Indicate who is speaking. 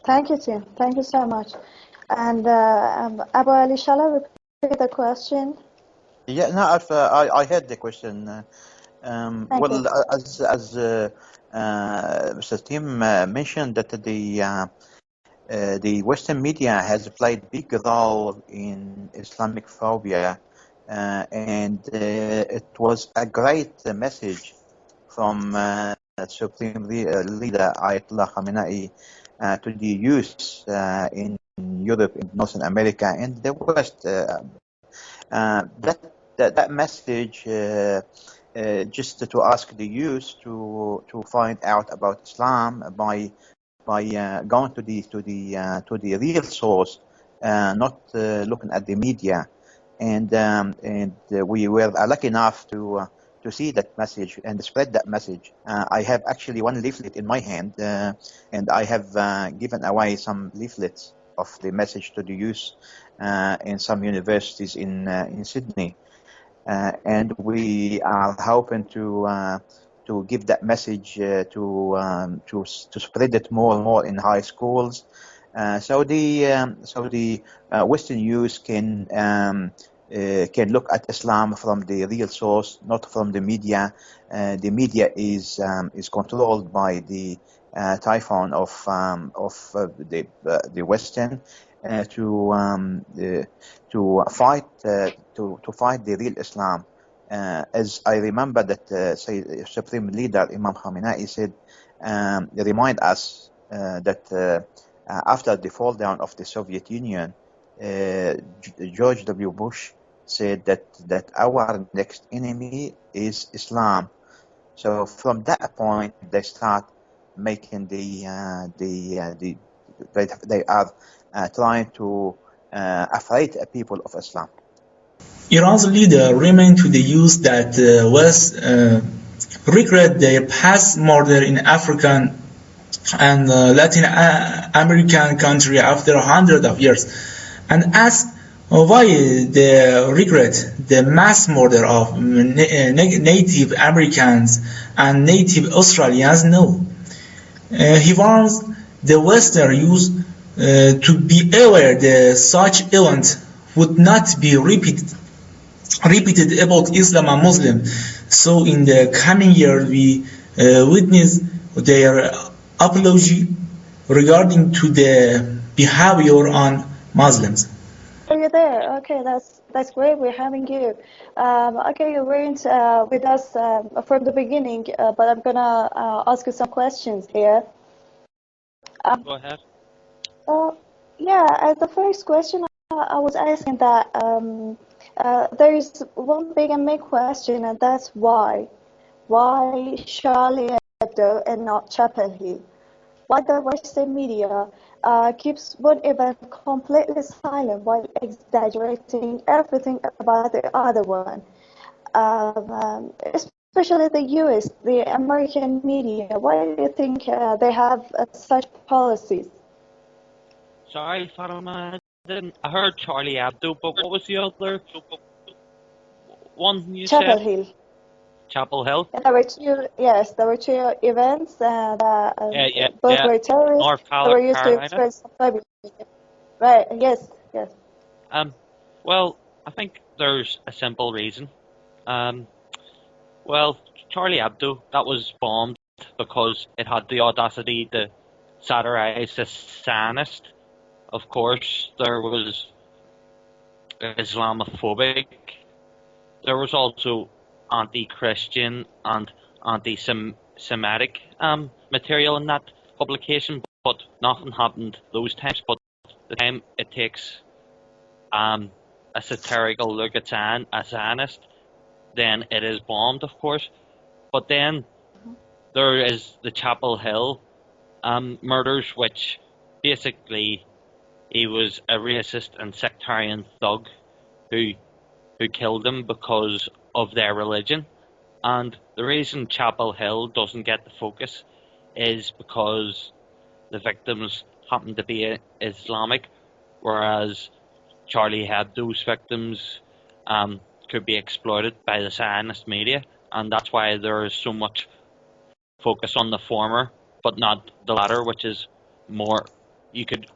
Speaker 1: Thank you, Tim. Thank you so much. And Abu Ali, shall I repeat the question?
Speaker 2: Yeah, no, I heard the question.
Speaker 1: Thank you.
Speaker 2: Well, as Mr. Tim mentioned, that the Western media has played big role in Islamophobia, and it was a great message from Supreme Leader Ayatollah Khamenei to the youth in Europe, in Northern America, and the West. That message just to ask the youth to find out about Islam by going to the real source, not looking at the media, and we were lucky enough to see that message and spread that message. I have actually one leaflet in my hand, and I have given away some leaflets of the message to the youth in some universities in Sydney, and we are hoping to give that message to spread it more and more in high schools, so the Western youth can look at Islam from the real source, not from the media. The media is controlled by the typhoon of the Western to fight the real Islam. As I remember that Supreme Leader Imam Khamenei said, remind us that after the fall down of the Soviet Union, George W. Bush said that our next enemy is Islam. So from that point, they start making they are trying to afraid people of Islam.
Speaker 3: Iran's leader remained to the youth that West regret their past murder in African and Latin American country after hundreds of years, and asked why they regret the mass murder of Native Americans and Native Australians. No. He warns the Western youth to be aware that such events would not be repeated about Islam and Muslims. So in the coming years, we witness their apology regarding to the behavior on Muslims.
Speaker 1: Are you there? Okay, that's great. We're having you. Okay, you weren't with us from the beginning, but I'm gonna ask you some questions here.
Speaker 4: Go ahead.
Speaker 1: Yeah, the first question I was asking that there is one big and main question, and that's why Charlie Hebdo and not Chapel Hill? Why the Western media keeps one event completely silent while exaggerating everything about the other one? Especially the US, the American media. Why do you think they have such policies?
Speaker 4: Sorry, Fatima, I heard Charlie Hebdo, but what was the other one you
Speaker 1: Chapel
Speaker 4: said?
Speaker 1: Hill.
Speaker 4: Chapel Hill?
Speaker 1: There were two, yes, there were two events that both were terrorists.
Speaker 4: North
Speaker 1: They were used to
Speaker 4: Carolina.
Speaker 1: express public. Right, yes.
Speaker 4: Well, I think there's a simple reason. Well, Charlie Hebdo, that was bombed because it had the audacity to satirize the Zionist. Of course, there was Islamophobic. There was also anti-Christian and anti-Semitic material in that publication, but nothing happened those times. But the time it takes a satirical look at a Zionist, then it is bombed, of course. But then there is the Chapel Hill murders, which basically he was a racist and sectarian thug who killed them because of their religion. And the reason Chapel Hill doesn't get the focus is because the victims happen to be Islamic, whereas Charlie Hebdo's victims could be exploited by the Zionist media, and that's why there is so much focus on the former, but not the latter, which is more you could